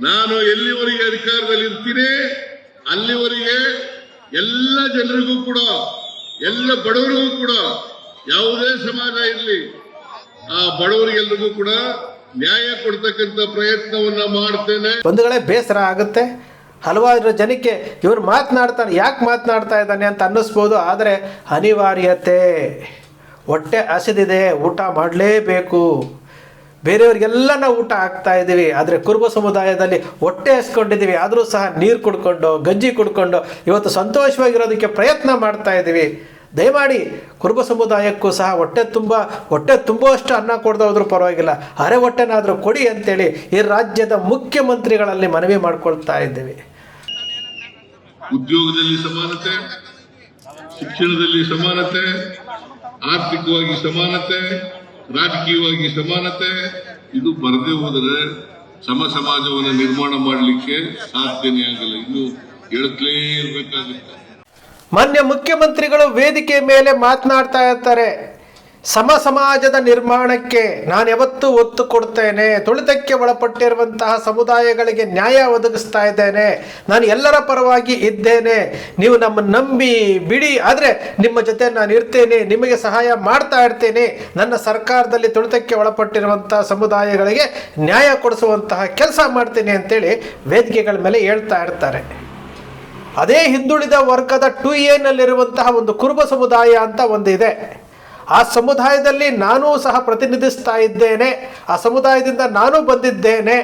ನಾನು ಎಲ್ಲಿವರೆಗೆ ಅಧಿಕಾರದಲ್ಲಿ ಇರ್ತೀನಿ ಅಲ್ಲಿವರೆಗೆ ಎಲ್ಲ ಜನರಿಗೂ ಕೂಡ, ಎಲ್ಲ ಬಡವರಿಗೂ ಕೂಡ, ಯಾವುದೇ ಸಮಾಜ ಇರಲಿ ಆ ಬಡವರಿಗೆಲ್ಲರಿಗೂ ಕೂಡ ನ್ಯಾಯ ಕೊಡ್ತಕ್ಕಂಥ ಪ್ರಯತ್ನವನ್ನ ಮಾಡ್ತೇನೆ. ಬಂಧುಗಳೇ, ಬೇಸರ ಆಗುತ್ತೆ. ಹಲವಾರು ಜನಕ್ಕೆ ಇವರು ಮಾತನಾಡ್ತಾನೆ, ಯಾಕೆ ಮಾತನಾಡ್ತಾ ಇದ್ದಾನೆ ಅಂತ ಅನ್ನಿಸ್ಬೋದು. ಆದರೆ ಅನಿವಾರ್ಯತೆ, ಹೊಟ್ಟೆ ಹಸಿದಿದೆ, ಊಟ ಮಾಡಲೇಬೇಕು. ಬೇರೆಯವರಿಗೆಲ್ಲ ನಾವು ಊಟ ಹಾಕ್ತಾ ಇದ್ದೀವಿ, ಆದರೆ ಕುರುಬ ಸಮುದಾಯದಲ್ಲಿ ಹೊಟ್ಟೆ ಹಸ್ಕೊಂಡಿದ್ದೀವಿ. ಆದರೂ ಸಹ ನೀರು ಕುಡ್ಕೊಂಡು, ಗಂಜಿ ಕುಡ್ಕೊಂಡು ಇವತ್ತು ಸಂತೋಷವಾಗಿರೋದಕ್ಕೆ ಪ್ರಯತ್ನ ಮಾಡ್ತಾ ಇದ್ದೀವಿ. ದಯಮಾಡಿ ಕುರುಬ ಸಮುದಾಯಕ್ಕೂ ಸಹ ಹೊಟ್ಟೆ ತುಂಬುವಷ್ಟು ಅನ್ನ ಕೊಡದೆ ಹೋದ್ರೂ ಪರವಾಗಿಲ್ಲ, ಅರೆ ಹೊಟ್ಟೆನಾದರೂ ಕೊಡಿ ಅಂತೇಳಿ ಈ ರಾಜ್ಯದ ಮುಖ್ಯಮಂತ್ರಿಗಳಲ್ಲಿ ಮನವಿ ಮಾಡ್ಕೊಳ್ತಾ ಇದ್ದೀವಿ. ಉದ್ಯೋಗದಲ್ಲಿ ಸಮಾನತೆ, ಶಿಕ್ಷಣದಲ್ಲಿ ಸಮಾನತೆ, ಆರ್ಥಿಕವಾಗಿ ಸಮಾನತೆ, ರಾಜಕೀಯವಾಗಿ ಸಮಾನತೆ, ಇದು ಬರದೇ ಹೋದರೆ ಸಮಾಜವನ್ನು ನಿರ್ಮಾಣ ಮಾಡಲಿಕ್ಕೆ ಸಾಧ್ಯನೇ ಆಗಲ್ಲ. ಇನ್ನು ಹೇಳ್ತಲೇ ಇರಬೇಕಾಗುತ್ತೆ. ಮಾನ್ಯ ಮುಖ್ಯಮಂತ್ರಿಗಳು ವೇದಿಕೆ ಮೇಲೆ ಮಾತನಾಡ್ತಾ ಇರ್ತಾರೆ, ಸಮಾಜದ ನಿರ್ಮಾಣಕ್ಕೆ ನಾನು ಯಾವತ್ತೂ ಒತ್ತು ಕೊಡ್ತೇನೆ, ತುಳಿತಕ್ಕೆ ಒಳಪಟ್ಟಿರುವಂತಹ ಸಮುದಾಯಗಳಿಗೆ ನ್ಯಾಯ ಒದಗಿಸ್ತಾ ಇದ್ದೇನೆ, ನಾನು ಎಲ್ಲರ ಪರವಾಗಿ ಇದ್ದೇನೆ, ನೀವು ನಮ್ಮನ್ನು ನಂಬಿ ಬಿಡಿ, ಆದರೆ ನಿಮ್ಮ ಜೊತೆ ನಾನು ಇರ್ತೇನೆ, ನಿಮಗೆ ಸಹಾಯ ಮಾಡ್ತಾ ಇರ್ತೇನೆ, ನನ್ನ ಸರ್ಕಾರದಲ್ಲಿ ತುಳಿತಕ್ಕೆ ಒಳಪಟ್ಟಿರುವಂತಹ ಸಮುದಾಯಗಳಿಗೆ ನ್ಯಾಯ ಕೊಡಿಸುವಂತಹ ಕೆಲಸ ಮಾಡ್ತೀನಿ ಅಂತೇಳಿ ವೇದಿಕೆಗಳ ಮೇಲೆ ಹೇಳ್ತಾ ಇರ್ತಾರೆ. ಅದೇ ಹಿಂದುಳಿದ ವರ್ಗದ 2A ನಲ್ಲಿರುವಂತಹ ಒಂದು ಕುರುಬ ಸಮುದಾಯ ಅಂತ ಒಂದಿದೆ. ಆ ಸಮುದಾಯದಲ್ಲಿ ನಾನೂ ಸಹ ಪ್ರತಿನಿಧಿಸ್ತಾ ಇದ್ದೇನೆ, ಆ ಸಮುದಾಯದಿಂದ ನಾನು ಬಂದಿದ್ದೇನೆ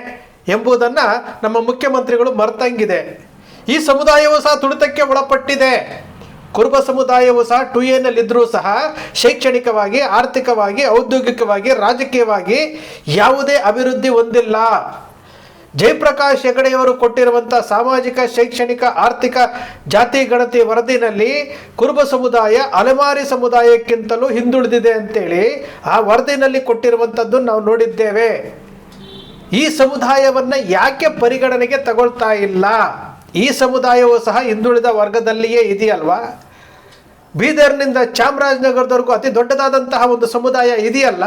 ಎಂಬುದನ್ನು ನಮ್ಮ ಮುಖ್ಯಮಂತ್ರಿಗಳು ಮರ್ತಂಗಿದೆ. ಈ ಸಮುದಾಯವೂ ಸಹ ತುಳಿತಕ್ಕೆ ಒಳಪಟ್ಟಿದೆ. ಕುರುಬ ಸಮುದಾಯವೂ ಸಹ 2A ನಲ್ಲಿದ್ದರೂ ಸಹ ಶೈಕ್ಷಣಿಕವಾಗಿ, ಆರ್ಥಿಕವಾಗಿ, ಔದ್ಯೋಗಿಕವಾಗಿ, ರಾಜಕೀಯವಾಗಿ ಯಾವುದೇ ಅಭಿವೃದ್ಧಿ ಹೊಂದಿಲ್ಲ. ಜಯಪ್ರಕಾಶ್ ಹೆಗಡೆಯವರು ಕೊಟ್ಟಿರುವಂಥ ಸಾಮಾಜಿಕ, ಶೈಕ್ಷಣಿಕ, ಆರ್ಥಿಕ ಜಾತಿ ಗಣತಿ ವರದಿನಲ್ಲಿ ಕುರುಬ ಸಮುದಾಯ ಅಲೆಮಾರಿ ಸಮುದಾಯಕ್ಕಿಂತಲೂ ಹಿಂದುಳಿದಿದೆ ಅಂತೇಳಿ ಆ ವರದಿನಲ್ಲಿ ಕೊಟ್ಟಿರುವಂಥದ್ದು ನಾವು ನೋಡಿದ್ದೇವೆ. ಈ ಸಮುದಾಯವನ್ನು ಯಾಕೆ ಪರಿಗಣನೆಗೆ ತಗೊಳ್ತಾ ಇಲ್ಲ? ಈ ಸಮುದಾಯವೂ ಸಹ ಹಿಂದುಳಿದ ವರ್ಗದಲ್ಲಿಯೇ ಇದೆಯಲ್ವಾ? ಬೀದರ್ನಿಂದ ಚಾಮರಾಜನಗರದವರೆಗೂ ಅತಿ ದೊಡ್ಡದಾದಂತಹ ಒಂದು ಸಮುದಾಯ ಇದೆಯಲ್ಲ,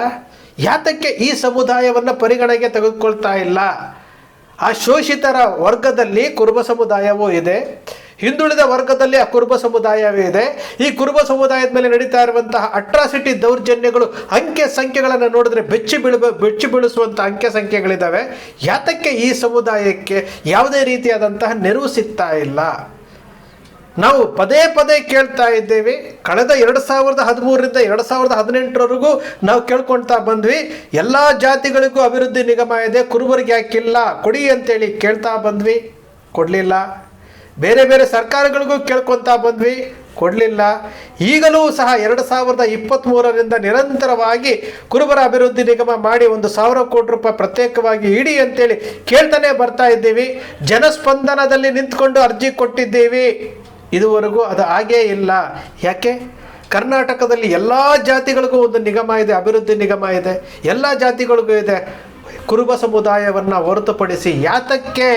ಯಾತಕ್ಕೆ ಈ ಸಮುದಾಯವನ್ನು ಪರಿಗಣನೆಗೆ ತೆಗೆದುಕೊಳ್ತಾ ಇಲ್ಲ? ಆ ಶೋಷಿತರ ವರ್ಗದಲ್ಲಿ ಕುರುಬ ಸಮುದಾಯವೂ ಇದೆ, ಹಿಂದುಳಿದ ವರ್ಗದಲ್ಲಿ ಆ ಕುರುಬ ಸಮುದಾಯವೇ ಇದೆ. ಈ ಕುರುಬ ಸಮುದಾಯದ ಮೇಲೆ ನಡೀತಾ ಇರುವಂತಹ ಅಟ್ರಾಸಿಟಿ, ದೌರ್ಜನ್ಯಗಳು, ಅಂಕೆ ಸಂಖ್ಯೆಗಳನ್ನು ನೋಡಿದ್ರೆ ಬೆಚ್ಚಿ ಬೀಳಿಸುವಂಥ ಅಂಕೆ ಸಂಖ್ಯೆಗಳಿದ್ದಾವೆ. ಯಾತಕ್ಕೆ ಈ ಸಮುದಾಯಕ್ಕೆ ಯಾವುದೇ ರೀತಿಯಾದಂತಹ ನೆರವು ಸಿಗ್ತಾ ಇಲ್ಲ? ನಾವು ಪದೇ ಪದೇ ಕೇಳ್ತಾ ಇದ್ದೇವೆ. ಕಳೆದ 2013ರಿಂದ 2018ರವರೆಗೂ ನಾವು ಕೇಳ್ಕೊಳ್ತಾ ಬಂದ್ವಿ, ಎಲ್ಲ ಜಾತಿಗಳಿಗೂ ಅಭಿವೃದ್ಧಿ ನಿಗಮ ಇದೆ, ಕುರುಬರಿಗೆ ಯಾಕಿಲ್ಲ ಕೊಡಿ ಅಂತೇಳಿ ಕೇಳ್ತಾ ಬಂದ್ವಿ, ಕೊಡಲಿಲ್ಲ. ಬೇರೆ ಬೇರೆ ಸರ್ಕಾರಗಳಿಗೂ ಕೇಳ್ಕೊತಾ ಬಂದ್ವಿ, ಕೊಡಲಿಲ್ಲ. ಈಗಲೂ ಸಹ 2023ರಿಂದ ನಿರಂತರವಾಗಿ ಕುರುಬರ ಅಭಿವೃದ್ಧಿ ನಿಗಮ ಮಾಡಿ 1,000 ಕೋಟಿ ರೂಪಾಯಿ ಪ್ರತ್ಯೇಕವಾಗಿ ಇಡಿ ಅಂತೇಳಿ ಕೇಳ್ತಾನೆ ಬರ್ತಾ ಇದ್ದೀವಿ. ಜನಸ್ಪಂದನದಲ್ಲಿ ನಿಂತ್ಕೊಂಡು ಅರ್ಜಿ ಕೊಟ್ಟಿದ್ದೀವಿ, ಇದುವರೆಗೂ ಅದು ಹಾಗೇ ಇಲ್ಲ. ಯಾಕೆ? ಕರ್ನಾಟಕದಲ್ಲಿ ಎಲ್ಲ ಜಾತಿಗಳಿಗೂ ಒಂದು ನಿಗಮ ಇದೆ, ಅಭಿವೃದ್ಧಿ ನಿಗಮ ಇದೆ, ಎಲ್ಲ ಜಾತಿಗಳಿಗೂ ಇದೆ. ಕುರುಬ ಸಮುದಾಯವನ್ನು ಹೊರತುಪಡಿಸಿ ಯಾತಕ್ಕೆ?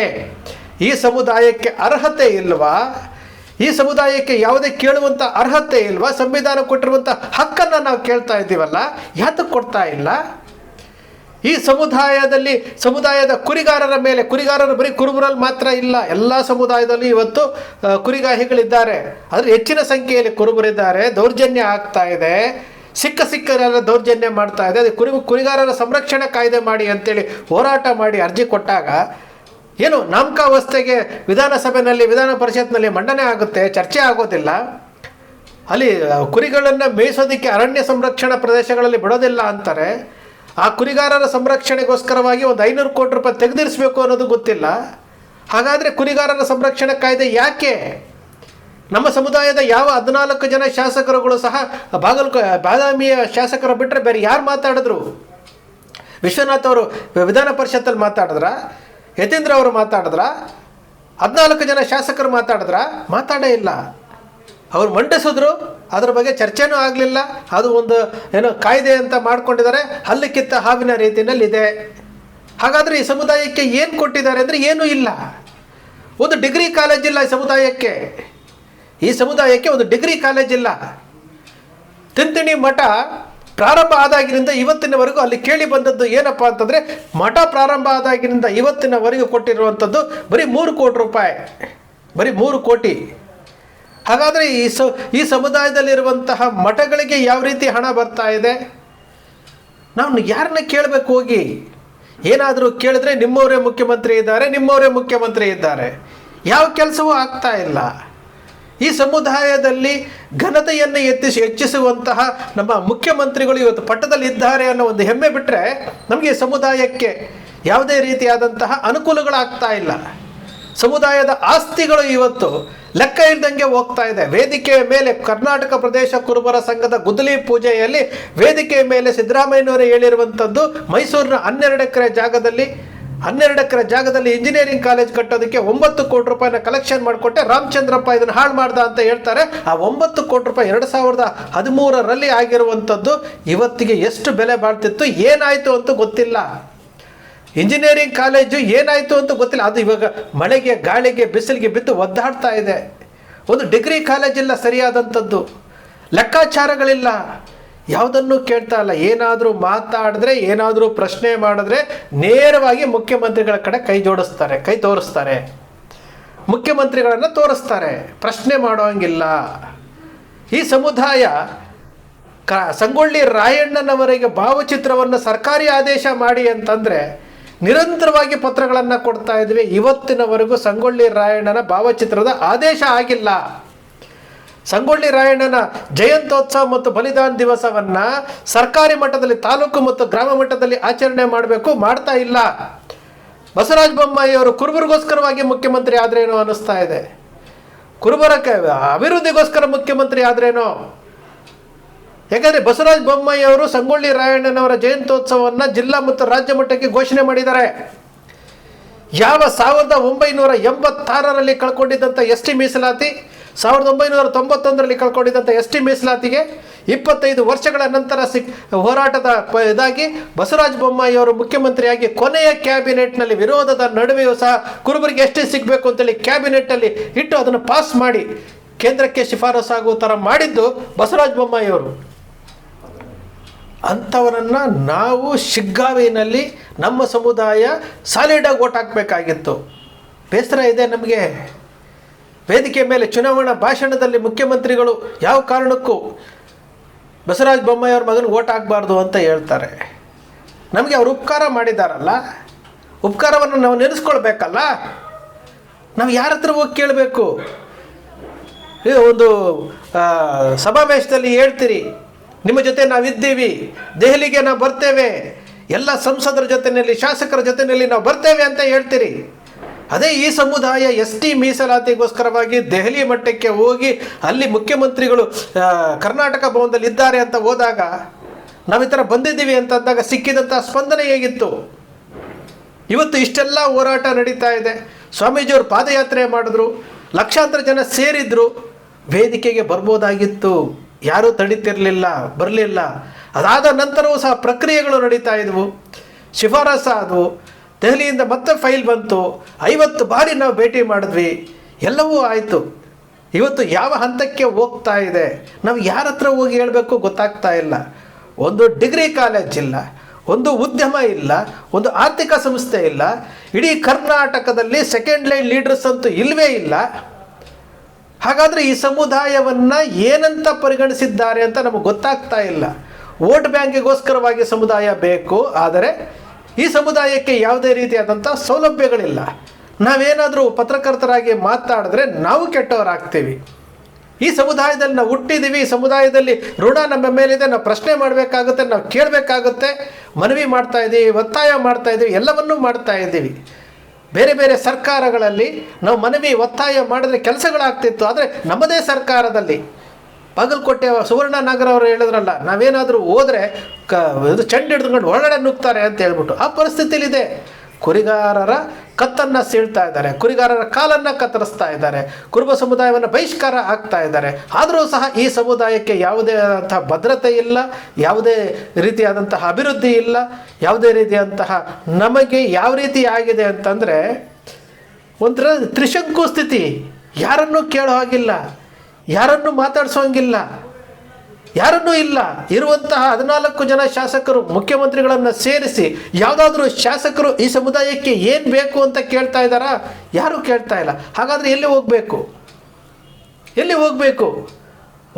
ಈ ಸಮುದಾಯಕ್ಕೆ ಅರ್ಹತೆ ಇಲ್ವಾ? ಈ ಸಮುದಾಯಕ್ಕೆ ಯಾವುದೇ ಕೇಳುವಂಥ ಅರ್ಹತೆ ಇಲ್ವಾ? ಸಂವಿಧಾನ ಕೊಟ್ಟಿರುವಂಥ ಹಕ್ಕನ್ನು ನಾವು ಕೇಳ್ತಾ ಇದ್ದೀವಲ್ಲ, ಯಾತಕ್ಕೆ ಕೊಡ್ತಾ ಇಲ್ಲ? ಈ ಸಮುದಾಯದ ಕುರಿಗಾರರ ಮೇಲೆ, ಕುರಿಗಾರರು ಬರೀ ಕುರುಬರಲ್ಲಿ ಮಾತ್ರ ಇಲ್ಲ, ಎಲ್ಲ ಸಮುದಾಯದಲ್ಲಿ ಇವತ್ತು ಕುರಿಗಾಹಿಗಳಿದ್ದಾರೆ. ಆದರೆ ಹೆಚ್ಚಿನ ಸಂಖ್ಯೆಯಲ್ಲಿ ಕುರುಬರಿದ್ದಾರೆ. ದೌರ್ಜನ್ಯ ಆಗ್ತಾ ಇದೆ, ಸಿಕ್ಕರೆಲ್ಲ ದೌರ್ಜನ್ಯ ಮಾಡ್ತಾ ಇದೆ. ಅದು ಕುರಿಗಾರರ ಸಂರಕ್ಷಣಾ ಕಾಯ್ದೆ ಮಾಡಿ ಅಂತೇಳಿ ಹೋರಾಟ ಮಾಡಿ ಅರ್ಜಿ ಕೊಟ್ಟಾಗ ಏನು ನಾಮಕಾವಸ್ಥೆಗೆ ವಿಧಾನಸಭೆಯಲ್ಲಿ, ವಿಧಾನ ಪರಿಷತ್ನಲ್ಲಿ ಮಂಡನೆ ಆಗುತ್ತೆ, ಚರ್ಚೆ ಆಗೋದಿಲ್ಲ. ಅಲ್ಲಿ ಕುರಿಗಳನ್ನು ಮೇಯಿಸೋದಕ್ಕೆ ಅರಣ್ಯ ಸಂರಕ್ಷಣಾ ಪ್ರದೇಶಗಳಲ್ಲಿ ಬಿಡೋದಿಲ್ಲ ಅಂತಾರೆ. ಆ ಕುರಿಗಾರರ ಸಂರಕ್ಷಣೆಗೋಸ್ಕರವಾಗಿ 500 ಕೋಟಿ ರೂಪಾಯಿ ತೆಗೆದಿರಿಸಬೇಕು ಅನ್ನೋದು ಗೊತ್ತಿಲ್ಲ. ಹಾಗಾದರೆ ಕುರಿಗಾರರ ಸಂರಕ್ಷಣಾ ಕಾಯ್ದೆ ಯಾಕೆ? ನಮ್ಮ ಸಮುದಾಯದ ಯಾವ 14 ಜನ ಶಾಸಕರುಗಳು ಸಹ ಬಾದಾಮಿಯ ಶಾಸಕರು ಬಿಟ್ಟರೆ ಬೇರೆ ಯಾರು ಮಾತಾಡಿದ್ರು? ವಿಶ್ವನಾಥ್ ಅವರು ವಿಧಾನ ಪರಿಷತ್ತಲ್ಲಿ ಮಾತಾಡಿದ್ರ? ಯತೀಂದ್ರ ಅವರು ಮಾತಾಡಿದ್ರ? 14 ಜನ ಶಾಸಕರು ಮಾತಾಡೇ ಇಲ್ಲ. ಅವ್ರು ಮಂಡಿಸಿದ್ರು, ಅದ್ರ ಬಗ್ಗೆ ಚರ್ಚೆನೂ ಆಗಲಿಲ್ಲ. ಅದು ಒಂದು ಏನೋ ಕಾಯ್ದೆ ಅಂತ ಮಾಡ್ಕೊಂಡಿದ್ದಾರೆ, ಹಲ್ಲಕ್ಕಿತ್ತ ಹಾವಿನ ರೀತಿಯಲ್ಲಿದೆ. ಹಾಗಾದರೆ ಈ ಸಮುದಾಯಕ್ಕೆ ಏನು ಕೊಟ್ಟಿದ್ದಾರೆ ಅಂದರೆ ಏನೂ ಇಲ್ಲ. ಒಂದು ಡಿಗ್ರಿ ಕಾಲೇಜಿಲ್ಲ ಈ ಸಮುದಾಯಕ್ಕೆ ಒಂದು ಡಿಗ್ರಿ ಕಾಲೇಜಿಲ್ಲ. ತಿಂತಿಣಿ ಮಠ ಪ್ರಾರಂಭ ಆದಾಗಿನಿಂದ ಇವತ್ತಿನವರೆಗೂ ಅಲ್ಲಿ ಕೇಳಿ ಬಂದದ್ದು ಏನಪ್ಪಾ ಅಂತಂದರೆ, ಮಠ ಪ್ರಾರಂಭ ಆದಾಗಿನಿಂದ ಇವತ್ತಿನವರೆಗೂ ಕೊಟ್ಟಿರುವಂಥದ್ದು ಬರೀ 3 ಕೋಟಿ ರೂಪಾಯಿ, ಬರೀ 3 ಕೋಟಿ. ಹಾಗಾದರೆ ಈ ಸಮುದಾಯದಲ್ಲಿರುವಂತಹ ಮಠಗಳಿಗೆ ಯಾವ ರೀತಿ ಹಣ ಬರ್ತಾ ಇದೆ? ನಾವು ಯಾರನ್ನ ಕೇಳಬೇಕು ಹೋಗಿ? ಏನಾದರೂ ಕೇಳಿದ್ರೆ ನಿಮ್ಮವರೇ ಮುಖ್ಯಮಂತ್ರಿ ಇದ್ದಾರೆ, ನಿಮ್ಮವರೇ ಮುಖ್ಯಮಂತ್ರಿ ಇದ್ದಾರೆ. ಯಾವ ಕೆಲಸವೂ ಆಗ್ತಾ ಇಲ್ಲ. ಈ ಸಮುದಾಯದಲ್ಲಿ ಘನತೆಯನ್ನು ಹೆಚ್ಚಿಸುವಂತಹ ನಮ್ಮ ಮುಖ್ಯಮಂತ್ರಿಗಳು ಇವತ್ತು ಪಟ್ಟದಲ್ಲಿದ್ದಾರೆ ಅನ್ನೋ ಒಂದು ಹೆಮ್ಮೆ ಬಿಟ್ಟರೆ ನಮಗೆ ಸಮುದಾಯಕ್ಕೆ ಯಾವುದೇ ರೀತಿಯಾದಂತಹ ಅನುಕೂಲಗಳಾಗ್ತಾ ಇಲ್ಲ. ಸಮುದಾಯದ ಆಸ್ತಿಗಳು ಇವತ್ತು ಲೆಕ್ಕ ಇಲ್ದಂಗೆ ಹೋಗ್ತಾ ಇದೆ. ವೇದಿಕೆಯ ಮೇಲೆ ಕರ್ನಾಟಕ ಪ್ರದೇಶ ಕುರುಬರ ಸಂಘದ ಗುದ್ದಲಿ ಪೂಜೆಯಲ್ಲಿ ವೇದಿಕೆಯ ಮೇಲೆ ಸಿದ್ದರಾಮಯ್ಯನವರು ಹೇಳಿರುವಂಥದ್ದು, ಮೈಸೂರಿನ 12 ಎಕರೆ ಜಾಗದಲ್ಲಿ ಇಂಜಿನಿಯರಿಂಗ್ ಕಾಲೇಜ್ ಕಟ್ಟೋದಕ್ಕೆ 9 ಕೋಟಿ ರೂಪಾಯಿನ ಕಲೆಕ್ಷನ್ ಮಾಡಿಕೊಟ್ಟೆ, ರಾಮಚಂದ್ರಪ್ಪ ಇದನ್ನು ಹಾಳು ಮಾಡ್ದ ಅಂತ ಹೇಳ್ತಾರೆ. ಆ 9 ಕೋಟಿ ರೂಪಾಯಿ 2013ರಲ್ಲಿ ಆಗಿರುವಂಥದ್ದು ಇವತ್ತಿಗೆ ಎಷ್ಟು ಬೆಲೆ ಬಾಳ್ತಿತ್ತು, ಏನಾಯಿತು ಅಂತ ಗೊತ್ತಿಲ್ಲ. ಇಂಜಿನಿಯರಿಂಗ್ ಕಾಲೇಜು ಏನಾಯಿತು ಅಂತ ಗೊತ್ತಿಲ್ಲ. ಅದು ಇವಾಗ ಮಳೆಗೆ, ಗಾಳಿಗೆ, ಬಿಸಿಲಿಗೆ ಬಿದ್ದು ಒದ್ದಾಡ್ತಾ ಇದೆ. ಒಂದು ಡಿಗ್ರಿ ಕಾಲೇಜಿಲ್ಲ ಸರಿಯಾದಂಥದ್ದು, ಲೆಕ್ಕಾಚಾರಗಳಿಲ್ಲ, ಯಾವುದನ್ನು ಕೇಳ್ತಾ ಇಲ್ಲ. ಏನಾದರೂ ಮಾತಾಡಿದ್ರೆ, ಏನಾದರೂ ಪ್ರಶ್ನೆ ಮಾಡಿದ್ರೆ ನೇರವಾಗಿ ಮುಖ್ಯಮಂತ್ರಿಗಳ ಕಡೆ ಕೈ ತೋರಿಸ್ತಾರೆ, ಮುಖ್ಯಮಂತ್ರಿಗಳನ್ನು ತೋರಿಸ್ತಾರೆ, ಪ್ರಶ್ನೆ ಮಾಡೋಂಗಿಲ್ಲ. ಈ ಸಮುದಾಯ ಸಂಗೊಳ್ಳಿ ರಾಯಣ್ಣನವರಿಗೆ ಭಾವಚಿತ್ರವನ್ನು ಸರ್ಕಾರಿ ಆದೇಶ ಮಾಡಿ ಅಂತಂದರೆ ನಿರಂತರವಾಗಿ ಪತ್ರಗಳನ್ನು ಕೊಡ್ತಾ ಇದ್ವಿ. ಇವತ್ತಿನವರೆಗೂ ಸಂಗೊಳ್ಳಿ ರಾಯಣ್ಣನ ಭಾವಚಿತ್ರದ ಆದೇಶ ಆಗಿಲ್ಲ. ಸಂಗೊಳ್ಳಿ ರಾಯಣ್ಣನ ಜಯಂತ್ಯೋತ್ಸವ ಮತ್ತು ಬಲಿದಾನ ದಿವಸವನ್ನು ಸರ್ಕಾರಿ ಮಟ್ಟದಲ್ಲಿ, ತಾಲೂಕು ಮತ್ತು ಗ್ರಾಮ ಮಟ್ಟದಲ್ಲಿ ಆಚರಣೆ ಮಾಡಬೇಕು, ಮಾಡ್ತಾ ಇಲ್ಲ. ಬಸವರಾಜ ಬೊಮ್ಮಾಯಿ ಅವರು ಕುರುಬರಿಗೋಸ್ಕರವಾಗಿ ಮುಖ್ಯಮಂತ್ರಿ ಆದ್ರೇನೋ ಅನ್ನಿಸ್ತಾ ಇದೆ. ಕುರುಬರ ಅಭಿವೃದ್ಧಿಗೋಸ್ಕರ ಮುಖ್ಯಮಂತ್ರಿ ಆದ್ರೇನೋ. ಯಾಕಂದರೆ ಬಸವರಾಜ ಬೊಮ್ಮಾಯಿ ಅವರು ಸಂಗೊಳ್ಳಿ ರಾಯಣ್ಣನವರ ಜಯಂತ್ಯೋತ್ಸವವನ್ನು ಜಿಲ್ಲಾ ಮತ್ತು ರಾಜ್ಯ ಮಟ್ಟಕ್ಕೆ ಘೋಷಣೆ ಮಾಡಿದ್ದಾರೆ. ಯಾವ 1986ರಲ್ಲಿ ಕಳ್ಕೊಂಡಿದ್ದಂಥ ST ಮೀಸಲಾತಿ, 1991ರಲ್ಲಿ ಕಳ್ಕೊಂಡಿದ್ದಂಥ ST ಮೀಸಲಾತಿಗೆ 25 ವರ್ಷಗಳ ನಂತರ ಹೋರಾಟದ ಇದಾಗಿ ಬಸವರಾಜ ಬೊಮ್ಮಾಯಿ ಅವರು ಮುಖ್ಯಮಂತ್ರಿಯಾಗಿ ಕೊನೆಯ ಕ್ಯಾಬಿನೆಟ್ನಲ್ಲಿ ವಿರೋಧದ ನಡುವೆಯೂ ಸಹ ಕುರುಬರಿಗೆ ST ಸಿಗಬೇಕು ಅಂತೇಳಿ ಕ್ಯಾಬಿನೆಟ್ನಲ್ಲಿ ಇಟ್ಟು ಅದನ್ನು ಪಾಸ್ ಮಾಡಿ ಕೇಂದ್ರಕ್ಕೆ ಶಿಫಾರಸಾಗುವ ಥರ ಮಾಡಿದ್ದು ಬಸವರಾಜ ಬೊಮ್ಮಾಯಿ ಅವರು. ಅಂಥವರನ್ನು ನಾವು ಶಿಗ್ಗಾವಿನಲ್ಲಿ ನಮ್ಮ ಸಮುದಾಯ ಸಾಲಿಡಾಗಿ ಓಟ್ ಹಾಕಬೇಕಾಗಿತ್ತು. ಬೇಸರ ಇದೆ ನಮಗೆ. ವೇದಿಕೆ ಮೇಲೆ ಚುನಾವಣಾ ಭಾಷಣದಲ್ಲಿ ಮುಖ್ಯಮಂತ್ರಿಗಳು ಯಾವ ಕಾರಣಕ್ಕೂ ಬಸವರಾಜ ಬೊಮ್ಮಾಯಿ ಅವ್ರ ಮಗನಿಗೆ ಓಟ್ ಹಾಕಬಾರ್ದು ಅಂತ ಹೇಳ್ತಾರೆ. ನಮಗೆ ಅವರು ಉಪಕಾರ ಮಾಡಿದಾರಲ್ಲ, ಉಪಕಾರವನ್ನು ನಾವು ನೆನೆಸ್ಕೊಳ್ಬೇಕಲ್ಲ. ನಾವು ಯಾರ ಹತ್ರ ಹೋಗಿ ಕೇಳಬೇಕು? ಒಂದು ಸಮಾವೇಶದಲ್ಲಿ ಹೇಳ್ತೀರಿ, ನಿಮ್ಮ ಜೊತೆ ನಾವಿದ್ದೀವಿ, ದೆಹಲಿಗೆ ನಾವು ಬರ್ತೇವೆ, ಎಲ್ಲ ಸಂಸದರ ಜೊತೆಯಲ್ಲಿ, ಶಾಸಕರ ಜೊತೆಯಲ್ಲಿ ನಾವು ಬರ್ತೇವೆ ಅಂತ ಹೇಳ್ತೀರಿ. ಅದೇ ಈ ಸಮುದಾಯ ST ಮೀಸಲಾತಿಗೋಸ್ಕರವಾಗಿ ದೆಹಲಿ ಮಟ್ಟಕ್ಕೆ ಹೋಗಿ ಅಲ್ಲಿ ಮುಖ್ಯಮಂತ್ರಿಗಳು ಕರ್ನಾಟಕ ಭವನದಲ್ಲಿ ಇದ್ದಾರೆ ಅಂತ ಹೋದಾಗ, ನಾವು ಈ ಥರ ಬಂದಿದ್ದೀವಿ ಅಂತಂದಾಗ ಸಿಕ್ಕಿದಂಥ ಸ್ಪಂದನೆ ಹೇಗಿತ್ತು? ಇವತ್ತು ಇಷ್ಟೆಲ್ಲ ಹೋರಾಟ ನಡೀತಾ ಇದೆ. ಸ್ವಾಮೀಜಿಯವರು ಪಾದಯಾತ್ರೆ ಮಾಡಿದ್ರು, ಲಕ್ಷಾಂತರ ಜನ ಸೇರಿದ್ರು, ವೇದಿಕೆಗೆ ಬರ್ಬೋದಾಗಿತ್ತು, ಯಾರೂ ತಡೀತಿರಲಿಲ್ಲ, ಬರಲಿಲ್ಲ. ಅದಾದ ನಂತರವೂ ಸಹ ಪ್ರಕ್ರಿಯೆಗಳು ನಡೀತಾ ಇದ್ವು, ಶಿಫಾರಸು ಆದವು, ದೆಹಲಿಯಿಂದ ಮತ್ತೆ ಫೈಲ್ ಬಂತು, 50 ಬಾರಿ ನಾವು ಭೇಟಿ ಮಾಡಿದ್ವಿ, ಎಲ್ಲವೂ ಆಯಿತು. ಇವತ್ತು ಯಾವ ಹಂತಕ್ಕೆ ಹೋಗ್ತಾ ಇದೆ? ನಾವು ಯಾರ ಹತ್ರ ಹೋಗಿ ಹೇಳಬೇಕು ಗೊತ್ತಾಗ್ತಾ ಇಲ್ಲ. ಒಂದು ಡಿಗ್ರಿ ಕಾಲೇಜ್ ಇಲ್ಲ, ಒಂದು ಉದ್ಯಮ ಇಲ್ಲ, ಒಂದು ಆರ್ಥಿಕ ಸಂಸ್ಥೆ ಇಲ್ಲ. ಇಡೀ ಕರ್ನಾಟಕದಲ್ಲಿ ಸೆಕೆಂಡ್ ಲೈನ್ ಲೀಡರ್ಸ್ ಅಂತೂ ಇಲ್ಲವೇ ಇಲ್ಲ. ಹಾಗಾದರೆ ಈ ಸಮುದಾಯವನ್ನು ಏನಂತ ಪರಿಗಣಿಸಿದ್ದಾರೆ ಅಂತ ನಮಗೆ ಗೊತ್ತಾಗ್ತಾ ಇಲ್ಲ. ವೋಟ್ ಬ್ಯಾಂಕಿಗೋಸ್ಕರವಾಗಿ ಸಮುದಾಯ ಬೇಕು, ಆದರೆ ಈ ಸಮುದಾಯಕ್ಕೆ ಯಾವುದೇ ರೀತಿಯಾದಂಥ ಸೌಲಭ್ಯಗಳಿಲ್ಲ. ನಾವೇನಾದರೂ ಪತ್ರಕರ್ತರಾಗಿ ಮಾತಾಡಿದ್ರೆ ನಾವು ಕೆಟ್ಟವರಾಗ್ತೀವಿ. ಈ ಸಮುದಾಯದಲ್ಲಿ ನಾವು ಹುಟ್ಟಿದ್ದೀವಿ, ಈ ಸಮುದಾಯದಲ್ಲಿ ಋಣ ನಮ್ಮ ಮೇಲಿದೆ, ನಾವು ಪ್ರಶ್ನೆ ಮಾಡಬೇಕಾಗುತ್ತೆ, ನಾವು ಕೇಳಬೇಕಾಗುತ್ತೆ, ಮನವಿ ಮಾಡ್ತಾ ಇದ್ದೀವಿ, ಒತ್ತಾಯ ಮಾಡ್ತಾ ಇದ್ದೀವಿ, ಎಲ್ಲವನ್ನೂ ಮಾಡ್ತಾ ಇದ್ದೀವಿ. ಬೇರೆ ಬೇರೆ ಸರ್ಕಾರಗಳಲ್ಲಿ ನಾವು ಮನವಿ ಒತ್ತಾಯ ಮಾಡಿದ್ರೆ ಕೆಲಸಗಳಾಗ್ತಿತ್ತು. ಆದರೆ ನಮ್ಮದೇ ಸರ್ಕಾರದಲ್ಲಿ ಬಾಗಲಕೋಟೆ ಸುವರ್ಣ ನಗರ ಅವರು ಹೇಳಿದ್ರಲ್ಲ, ನಾವೇನಾದರೂ ಹೋದರೆ ಇದು ಚೆಂಡು ಹಿಡಿದುಕೊಂಡು ಒಳಗಡೆ ನುಗ್ತಾರೆ ಅಂತ ಹೇಳ್ಬಿಟ್ಟು ಆ ಪರಿಸ್ಥಿತಿಲಿದೆ. ಕುರಿಗಾರರ ಕತ್ತನ್ನು ಸೀಳ್ತಾ ಇದ್ದಾರೆ, ಕುರಿಗಾರರ ಕಾಲನ್ನು ಕತ್ತರಿಸ್ತಾ ಇದ್ದಾರೆ, ಕುರುಬ ಸಮುದಾಯವನ್ನು ಬಹಿಷ್ಕಾರ ಆಗ್ತಾ ಇದ್ದಾರೆ. ಆದರೂ ಸಹ ಈ ಸಮುದಾಯಕ್ಕೆ ಯಾವುದೇ ಆದಂತಹ ಭದ್ರತೆ ಇಲ್ಲ, ಯಾವುದೇ ರೀತಿಯಾದಂತಹ ಅಭಿವೃದ್ಧಿ ಇಲ್ಲ, ಯಾವುದೇ ರೀತಿಯಾದಂತಹ ನಮಗೆ ಯಾವ ರೀತಿ ಆಗಿದೆ ಅಂತಂದರೆ ಒಂಥರ ತ್ರಿಶಂಕು ಸ್ಥಿತಿ. ಯಾರನ್ನೂ ಕೇಳೋ ಹಾಗಿಲ್ಲ, ಯಾರನ್ನೂ ಮಾತಾಡಿಸೋಂಗಿಲ್ಲ. ಯಾರನ್ನೂ ಇಲ್ಲ. ಇರುವಂತಹ 14 ಜನ ಶಾಸಕರು ಮುಖ್ಯಮಂತ್ರಿಗಳನ್ನು ಸೇರಿಸಿ ಯಾವುದಾದ್ರೂ ಶಾಸಕರು ಈ ಸಮುದಾಯಕ್ಕೆ ಏನು ಬೇಕು ಅಂತ ಕೇಳ್ತಾ ಇದ್ದಾರಾ? ಯಾರೂ ಕೇಳ್ತಾ ಇಲ್ಲ. ಹಾಗಾದರೆ ಎಲ್ಲಿ ಹೋಗಬೇಕು? ಎಲ್ಲಿ ಹೋಗಬೇಕು?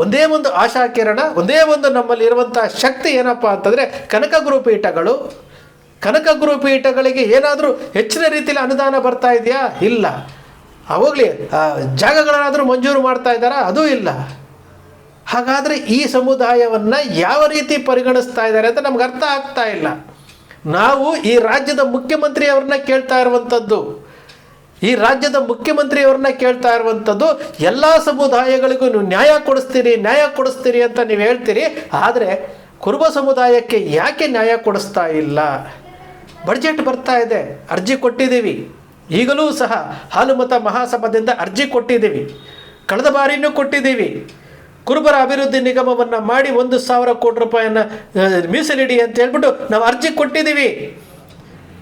ಒಂದೇ ಒಂದು ಆಶಾಕಿರಣ, ಒಂದೇ ಒಂದು ನಮ್ಮಲ್ಲಿ ಇರುವಂಥ ಶಕ್ತಿ ಏನಪ್ಪ ಅಂತಂದರೆ ಕನಕ ಗುರುಪೀಠಗಳು. ಕನಕ ಗುರುಪೀಠಗಳಿಗೆ ಏನಾದರೂ ಹೆಚ್ಚಿನ ರೀತಿಯಲ್ಲಿ ಅನುದಾನ ಬರ್ತಾ ಇದೆಯಾ? ಇಲ್ಲ. ಹೋಗಲಿ, ಜಾಗಗಳನ್ನಾದರೂ ಮಂಜೂರು ಮಾಡ್ತಾ ಇದ್ದಾರಾ? ಅದೂ ಇಲ್ಲ. ಹಾಗಾದರೆ ಈ ಸಮುದಾಯವನ್ನು ಯಾವ ರೀತಿ ಪರಿಗಣಿಸ್ತಾ ಇದ್ದಾರೆ ಅಂತ ನಮ್ಗೆ ಅರ್ಥ ಆಗ್ತಾ ಇಲ್ಲ. ನಾವು ಈ ರಾಜ್ಯದ ಮುಖ್ಯಮಂತ್ರಿಯವ್ರನ್ನ ಕೇಳ್ತಾ ಇರುವಂಥದ್ದು, ಈ ರಾಜ್ಯದ ಮುಖ್ಯಮಂತ್ರಿಯವ್ರನ್ನ ಕೇಳ್ತಾ ಇರುವಂಥದ್ದು, ಎಲ್ಲ ಸಮುದಾಯಗಳಿಗೂ ನೀವು ನ್ಯಾಯ ಕೊಡಿಸ್ತೀರಿ ಅಂತ ನೀವು ಹೇಳ್ತೀರಿ. ಆದರೆ ಕುರುಬ ಸಮುದಾಯಕ್ಕೆ ಯಾಕೆ ನ್ಯಾಯ ಕೊಡಿಸ್ತಾ ಇಲ್ಲ? ಬಡ್ಜೆಟ್ ಬರ್ತಾ ಇದೆ, ಅರ್ಜಿ ಕೊಟ್ಟಿದ್ದೀವಿ. ಈಗಲೂ ಸಹ ಹಾಲುಮತ ಮಹಾಸಭಾದಿಂದ ಅರ್ಜಿ ಕೊಟ್ಟಿದ್ದೀವಿ. ಕಳೆದ ಬಾರಿನೂ ಕೊಟ್ಟಿದ್ದೀವಿ. ಕುರುಬರ ಅಭಿವೃದ್ಧಿ ನಿಗಮವನ್ನು ಮಾಡಿ 1,000 ಕೋಟಿ ರೂಪಾಯಿಯನ್ನು ಮೀಸಲಿಡಿ ಅಂತ ಹೇಳ್ಬಿಟ್ಟು ನಾವು ಅರ್ಜಿ ಕೊಟ್ಟಿದ್ದೀವಿ.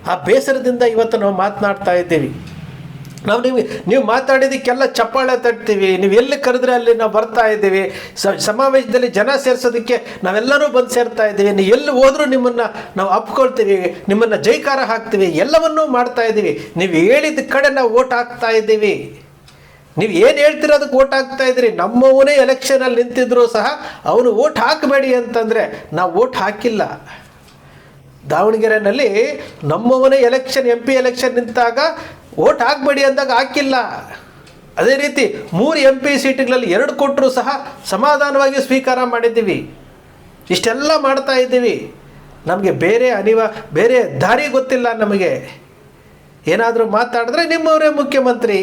ಆ ಬೇಸರದಿಂದ ಇವತ್ತು ನಾವು ಮಾತನಾಡ್ತಾ ಇದ್ದೀವಿ. ನೀವು ಮಾತಾಡಿದ್ದಕ್ಕೆಲ್ಲ ಚಪ್ಪಾಳೆ ತಟ್ತೀವಿ. ನೀವು ಎಲ್ಲಿ ಕರೆದ್ರೆ ಅಲ್ಲಿ ನಾವು ಬರ್ತಾ ಇದ್ದೀವಿ. ಸಮಾವೇಶದಲ್ಲಿ ಜನ ಸೇರಿಸೋದಕ್ಕೆ ನಾವೆಲ್ಲರೂ ಬಂದು ಸೇರ್ತಾ ಇದ್ದೀವಿ. ನೀವು ಎಲ್ಲಿ ಹೋದರೂ ನಿಮ್ಮನ್ನು ನಾವು ಅಪ್ಕೊಳ್ತೀವಿ, ನಿಮ್ಮನ್ನು ಜೈಕಾರ ಹಾಕ್ತೀವಿ, ಎಲ್ಲವನ್ನೂ ಮಾಡ್ತಾ ಇದ್ದೀವಿ. ನೀವು ಹೇಳಿದ ಕಡೆ ನಾವು ಓಟ್ ಹಾಕ್ತಾ ಇದ್ದೀವಿ. ನೀವು ಏನು ಹೇಳ್ತೀರೋ ಅದಕ್ಕೆ ಓಟ್ ಹಾಕ್ತಾ ಇದ್ದೀರಿ. ನಮ್ಮವನೇ ಎಲೆಕ್ಷನಲ್ಲಿ ನಿಂತಿದ್ರೂ ಸಹ ಅವನು ಓಟ್ ಹಾಕಬೇಡಿ ಅಂತಂದರೆ ನಾವು ಓಟ್ ಹಾಕಿಲ್ಲ. ದಾವಣಗೆರೆಯಲ್ಲಿ ನಮ್ಮವನೇ MP ಎಲೆಕ್ಷನ್ ನಿಂತಾಗ ಓಟ್ ಹಾಕಬೇಡಿ ಅಂದಾಗ ಹಾಕಿಲ್ಲ. ಅದೇ ರೀತಿ 3 MP ಸೀಟ್ಗಳಲ್ಲಿ 2 ಕೊಟ್ಟರೂ ಸಹ ಸಮಾಧಾನವಾಗಿ ಸ್ವೀಕಾರ ಮಾಡಿದ್ದೀವಿ. ಇಷ್ಟೆಲ್ಲ ಮಾಡ್ತಾ ಇದ್ದೀವಿ. ನಮಗೆ ಬೇರೆ ದಾರಿ ಗೊತ್ತಿಲ್ಲ. ನಮಗೆ ಏನಾದರೂ ಮಾತಾಡಿದ್ರೆ ನಿಮ್ಮವರೇ ಮುಖ್ಯಮಂತ್ರಿ.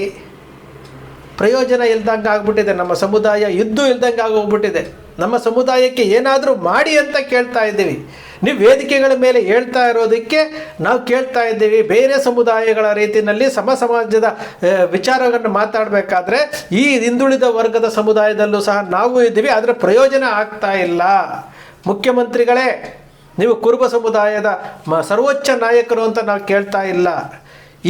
ಪ್ರಯೋಜನ ಇಲ್ದಂಗೆ ಆಗ್ಬಿಟ್ಟಿದೆ. ನಮ್ಮ ಸಮುದಾಯ ಇಲ್ದಂಗೆ ಆಗೋಗ್ಬಿಟ್ಟಿದೆ. ನಮ್ಮ ಸಮುದಾಯಕ್ಕೆ ಏನಾದರೂ ಮಾಡಿ ಅಂತ ಕೇಳ್ತಾ ಇದ್ದೀವಿ. ನೀವು ವೇದಿಕೆಗಳ ಮೇಲೆ ಹೇಳ್ತಾ ಇರೋದಕ್ಕೆ ನಾವು ಕೇಳ್ತಾ ಇದ್ದೀವಿ. ಬೇರೆ ಸಮುದಾಯಗಳ ರೀತಿಯಲ್ಲಿ ಸಮಾಜದ ವಿಚಾರಗಳನ್ನು ಮಾತಾಡಬೇಕಾದ್ರೆ ಈ ಹಿಂದುಳಿದ ವರ್ಗದ ಸಮುದಾಯದಲ್ಲೂ ಸಹ ನಾವು ಇದ್ದೀವಿ. ಆದರೆ ಪ್ರಯೋಜನ ಆಗ್ತಾ ಇಲ್ಲ. ಮುಖ್ಯಮಂತ್ರಿಗಳೇ, ನೀವು ಕುರುಬ ಸಮುದಾಯದ ಸರ್ವೋಚ್ಚ ನಾಯಕರು ಅಂತ ನಾವು ಕೇಳ್ತಾ ಇಲ್ಲ.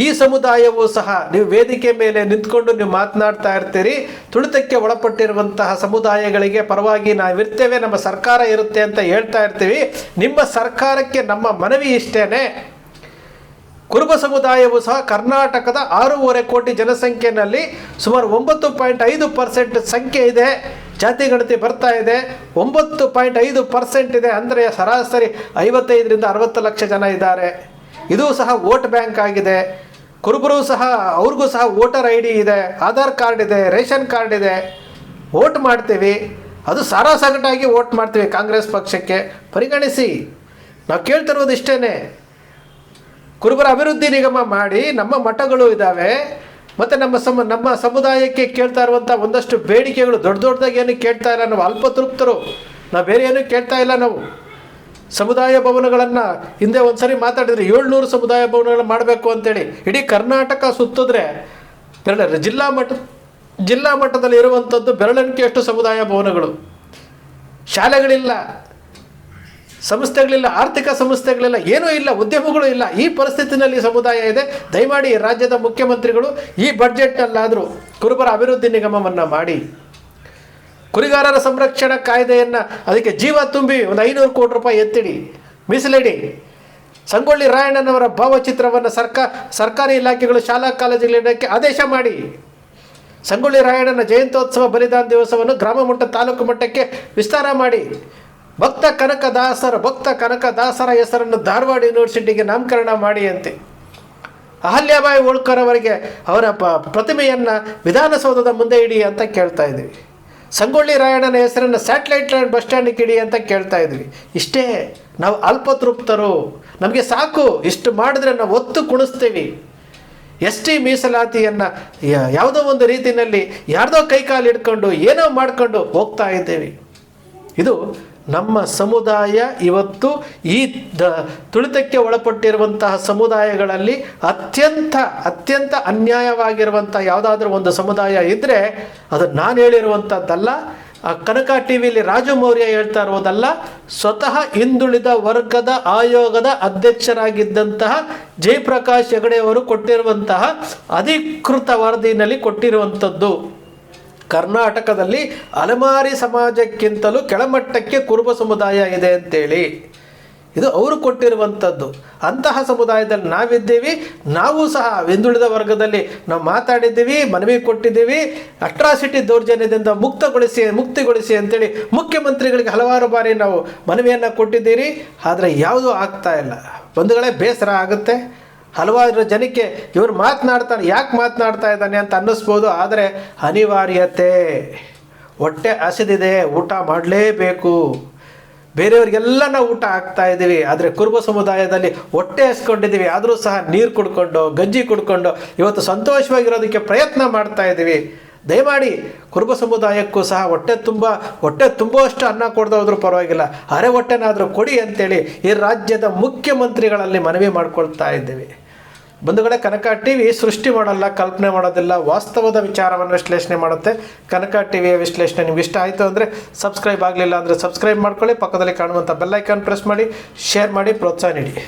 ಈ ಸಮುದಾಯವೂ ಸಹ ನೀವು ವೇದಿಕೆ ಮೇಲೆ ನಿಂತ್ಕೊಂಡು ನೀವು ಮಾತನಾಡ್ತಾ ಇರ್ತೀರಿ. ತುಳಿತಕ್ಕೆ ಒಳಪಟ್ಟಿರುವಂತಹ ಸಮುದಾಯಗಳಿಗೆ ಪರವಾಗಿ ನಾವಿರ್ತೇವೆ, ನಮ್ಮ ಸರ್ಕಾರ ಇರುತ್ತೆ ಅಂತ ಹೇಳ್ತಾ ಇರ್ತೀವಿ. ನಿಮ್ಮ ಸರ್ಕಾರಕ್ಕೆ ನಮ್ಮ ಮನವಿ ಇಷ್ಟೇನೆ. ಕುರುಬ ಸಮುದಾಯವು ಸಹ ಕರ್ನಾಟಕದ 6.5 ಕೋಟಿ ಜನಸಂಖ್ಯೆಯಲ್ಲಿ ಸುಮಾರು 9.5% ಸಂಖ್ಯೆ ಇದೆ. ಜಾತಿ ಗಣತಿ ಬರ್ತಾ ಇದೆ. 9.5% ಇದೆ ಅಂದರೆ ಸರಾಸರಿ 55ರಿಂದ 60 ಲಕ್ಷ ಜನ ಇದ್ದಾರೆ. ಇದು ಸಹ ವೋಟ್ ಬ್ಯಾಂಕ್ ಆಗಿದೆ. ಕುರುಬರು ಸಹ, ಅವ್ರಿಗೂ ಸಹ ವೋಟರ್ ID ಇದೆ, ಆಧಾರ್ ಕಾರ್ಡ್ ಇದೆ, ರೇಷನ್ ಕಾರ್ಡ್ ಇದೆ. ವೋಟ್ ಮಾಡ್ತೀವಿ, ಅದು ಸಾರಾಸಗಟಾಗಿ ವೋಟ್ ಮಾಡ್ತೀವಿ ಕಾಂಗ್ರೆಸ್ ಪಕ್ಷಕ್ಕೆ. ಪರಿಗಣಿಸಿ. ನಾವು ಕೇಳ್ತಿರೋದು ಇಷ್ಟೇ. ಕುರುಬರ ಅಭಿವೃದ್ಧಿ ನಿಗಮ ಮಾಡಿ, ನಮ್ಮ ಮಠಗಳು ಇದ್ದಾವೆ, ಮತ್ತು ನಮ್ಮ ಸಮುದಾಯಕ್ಕೆ ಕೇಳ್ತಾ ಇರುವಂಥ ಒಂದಷ್ಟು ಬೇಡಿಕೆಗಳು ದೊಡ್ಡದಾಗಿ ಏನು ಕೇಳ್ತಾ ಇಲ್ಲ. ನಾವು ಅಲ್ಪತೃಪ್ತರು, ನಾವು ಬೇರೆ ಏನೂ ಕೇಳ್ತಾ ಇಲ್ಲ. ನಾವು ಸಮುದಾಯ ಭವನಗಳನ್ನು ಹಿಂದೆ ಒಂದು ಸರಿ ಮಾತಾಡಿದರೆ 700 ಸಮುದಾಯ ಭವನಗಳನ್ನು ಮಾಡಬೇಕು ಅಂತೇಳಿ ಇಡೀ ಕರ್ನಾಟಕ ಸುತ್ತಿದ್ರೆ ಜಿಲ್ಲಾ ಮಟ್ಟದಲ್ಲಿ ಇರುವಂಥದ್ದು ಬೆರಳೆಣಿಕೆಯಷ್ಟು ಸಮುದಾಯ ಭವನಗಳು. ಶಾಲೆಗಳಿಲ್ಲ, ಸಂಸ್ಥೆಗಳಿಲ್ಲ, ಆರ್ಥಿಕ ಸಂಸ್ಥೆಗಳಿಲ್ಲ, ಏನೂ ಇಲ್ಲ, ಉದ್ಯಮಗಳು ಇಲ್ಲ. ಈ ಪರಿಸ್ಥಿತಿನಲ್ಲಿ ಸಮುದಾಯ ಇದೆ. ದಯಮಾಡಿ ರಾಜ್ಯದ ಮುಖ್ಯಮಂತ್ರಿಗಳು ಈ ಬಡ್ಜೆಟ್ನಲ್ಲಾದರೂ ಕುರುಬರ ಅಭಿವೃದ್ಧಿ ನಿಗಮವನ್ನು ಮಾಡಿ, ಕುರಿಗಾರರ ಸಂರಕ್ಷಣಾ ಕಾಯ್ದೆಯನ್ನು ಅದಕ್ಕೆ ಜೀವ ತುಂಬಿ ಒಂದು 500 ಕೋಟಿ ರೂಪಾಯಿ ಎತ್ತಿಡಿ, ಮೀಸಲಿಡಿ. ಸಂಗೊಳ್ಳಿ ರಾಯಣ್ಣನವರ ಭಾವಚಿತ್ರವನ್ನು ಸರ್ಕಾರಿ ಇಲಾಖೆಗಳು ಶಾಲಾ ಕಾಲೇಜುಗಳಿಡೋಕ್ಕೆ ಆದೇಶ ಮಾಡಿ. ಸಂಗೊಳ್ಳಿ ರಾಯಣ್ಣನ ಜಯಂತ್ಯೋತ್ಸವ ಬಲಿದಾನ ದಿವಸವನ್ನು ಗ್ರಾಮ ಮಟ್ಟ ತಾಲೂಕು ಮಟ್ಟಕ್ಕೆ ವಿಸ್ತಾರ ಮಾಡಿ. ಭಕ್ತ ಕನಕದಾಸರ ಹೆಸರನ್ನು ಧಾರವಾಡ ಯೂನಿವರ್ಸಿಟಿಗೆ ನಾಮಕರಣ ಮಾಡಿ ಅಂತೆ. ಅಹಲ್ಯಾಬಾಯಿ ಹೋಳ್ಕರ್ ಅವರಿಗೆ ಅವರ ಪ್ರತಿಮೆಯನ್ನು ವಿಧಾನಸೌಧದ ಮುಂದೆ ಇಡಿ ಅಂತ ಕೇಳ್ತಾ ಇದ್ದೀವಿ. ಸಂಗೊಳ್ಳಿ ರಾಯಣ್ಣನ ಹೆಸರನ್ನು ಸ್ಯಾಟಲೈಟ್ ಲ್ಯಾಂಡ್ ಬಸ್ ಸ್ಟ್ಯಾಂಡಿಗೆ ಇಡಿ ಅಂತ ಕೇಳ್ತಾ ಇದ್ವಿ. ಇಷ್ಟೇ. ನಾವು ಅಲ್ಪತೃಪ್ತರು, ನಮಗೆ ಸಾಕು, ಇಷ್ಟು ಮಾಡಿದ್ರೆ ನಾವು ಒತ್ತು ಕುಣಿಸ್ತೀವಿ. ST ಮೀಸಲಾತಿಯನ್ನು ಯಾವುದೋ ಒಂದು ರೀತಿಯಲ್ಲಿ ಯಾರ್ದೋ ಕೈಕಾಲು ಹಿಡ್ಕೊಂಡು ಏನೋ ಮಾಡಿಕೊಂಡು ಹೋಗ್ತಾ ಇದ್ದೇವೆ. ಇದು ನಮ್ಮ ಸಮುದಾಯ ಇವತ್ತು ಈ ತುಳಿತಕ್ಕೆ ಒಳಪಟ್ಟಿರುವಂತಹ ಸಮುದಾಯಗಳಲ್ಲಿ ಅತ್ಯಂತ ಅನ್ಯಾಯವಾಗಿರುವಂಥ ಯಾವುದಾದ್ರೂ ಒಂದು ಸಮುದಾಯ ಇದ್ದರೆ ಅದು ನಾನು ಹೇಳಿರುವಂಥದ್ದಲ್ಲ, ಕನಕ TVಯಲ್ಲಿ ರಾಜು ಮೌರ್ಯ ಹೇಳ್ತಾ ಇರೋದಲ್ಲ, ಸ್ವತಃ ಹಿಂದುಳಿದ ವರ್ಗದ ಆಯೋಗದ ಅಧ್ಯಕ್ಷರಾಗಿದ್ದಂತಹ ಜಯಪ್ರಕಾಶ್ ಹೆಗಡೆ ಅವರು ಕೊಟ್ಟಿರುವಂತಹ ಅಧಿಕೃತ ವರದಿನಲ್ಲಿ ಕೊಟ್ಟಿರುವಂಥದ್ದು. ಕರ್ನಾಟಕದಲ್ಲಿ ಅಲೆಮಾರಿ ಸಮಾಜಕ್ಕಿಂತಲೂ ಕೆಳಮಟ್ಟಕ್ಕೆ ಕುರುಬ ಸಮುದಾಯ ಇದೆ ಅಂತೇಳಿ. ಇದು ಅವರು ಕೊಟ್ಟಿರುವಂಥದ್ದು. ಅಂತಹ ಸಮುದಾಯದಲ್ಲಿ ನಾವಿದ್ದೀವಿ. ನಾವು ಸಹ ಹಿಂದುಳಿದ ವರ್ಗದಲ್ಲಿ ನಾವು ಮಾತಾಡಿದ್ದೀವಿ, ಮನವಿ ಕೊಟ್ಟಿದ್ದೀವಿ. ಅಟ್ರಾಸಿಟಿ ದೌರ್ಜನ್ಯದಿಂದ ಮುಕ್ತಿಗೊಳಿಸಿ ಅಂತೇಳಿ ಮುಖ್ಯಮಂತ್ರಿಗಳಿಗೆ ಹಲವಾರು ಬಾರಿ ನಾವು ಮನವಿಯನ್ನು ಕೊಟ್ಟಿದ್ದೀರಿ. ಆದರೆ ಯಾವುದೂ ಆಗ್ತಾ ಇಲ್ಲ. ಬಂಧುಗಳೇ, ಬೇಸರ ಆಗುತ್ತೆ. ಹಲವಾರು ಜನಕ್ಕೆ ಇವರು ಯಾಕೆ ಮಾತನಾಡ್ತಾ ಇದ್ದಾನೆ ಅಂತ ಅನ್ನಿಸ್ಬೋದು. ಆದರೆ ಅನಿವಾರ್ಯತೆ, ಹೊಟ್ಟೆ ಹಸಿದಿದೆ, ಊಟ ಮಾಡಲೇಬೇಕು. ಬೇರೆಯವರಿಗೆಲ್ಲ ನಾವು ಊಟ ಹಾಕ್ತಾ ಇದ್ದೀವಿ. ಆದರೆ ಕುರುಬ ಸಮುದಾಯದಲ್ಲಿ ಹೊಟ್ಟೆ ಹಸ್ಕೊಂಡಿದ್ದೀವಿ. ಆದರೂ ಸಹ ನೀರು ಕುಡ್ಕೊಂಡು, ಗಂಜಿ ಕುಡ್ಕೊಂಡು ಇವತ್ತು ಸಂತೋಷವಾಗಿರೋದಕ್ಕೆ ಪ್ರಯತ್ನ ಮಾಡ್ತಾ ಇದ್ದೀವಿ. ದಯಮಾಡಿ ಕುರುಬ ಸಮುದಾಯಕ್ಕೂ ಸಹ ಹೊಟ್ಟೆ ತುಂಬುವಷ್ಟು ಅನ್ನ ಕೊಡದೆ ಹೋದ್ರೂ ಪರವಾಗಿಲ್ಲ, ಅರೆ ಹೊಟ್ಟೆನಾದರೂ ಕೊಡಿ ಅಂತೇಳಿ ಈ ರಾಜ್ಯದ ಮುಖ್ಯಮಂತ್ರಿಗಳಲ್ಲಿ ಮನವಿ ಮಾಡ್ಕೊಳ್ತಾ ಇದ್ದೀವಿ. ಬಂಧುಗಳೇ, ಕನಕ ಟಿವಿ ಸೃಷ್ಟಿ ಮಾಡಲ್ಲ, ಕಲ್ಪನೆ ಮಾಡೋದಿಲ್ಲ, ವಾಸ್ತವದ ವಿಚಾರವನ್ನು ವಿಶ್ಲೇಷಣೆ ಮಾಡುತ್ತೆ. ಕನಕ ಟಿವಿಯ ವಿಶ್ಲೇಷಣೆ ನಿಮ್ಗೆ ಇಷ್ಟ ಆಯಿತು ಅಂದರೆ ಸಬ್ಸ್ಕ್ರೈಬ್ ಆಗಲಿಲ್ಲ ಅಂದರೆ ಸಬ್ಸ್ಕ್ರೈಬ್ ಮಾಡ್ಕೊಳ್ಳಿ. ಪಕ್ಕದಲ್ಲಿ ಕಾಣುವಂಥ ಬೆಲ್ ಐಕಾನ್ ಪ್ರೆಸ್ ಮಾಡಿ, ಶೇರ್ ಮಾಡಿ, ಪ್ರೋತ್ಸಾಹ ನೀಡಿ.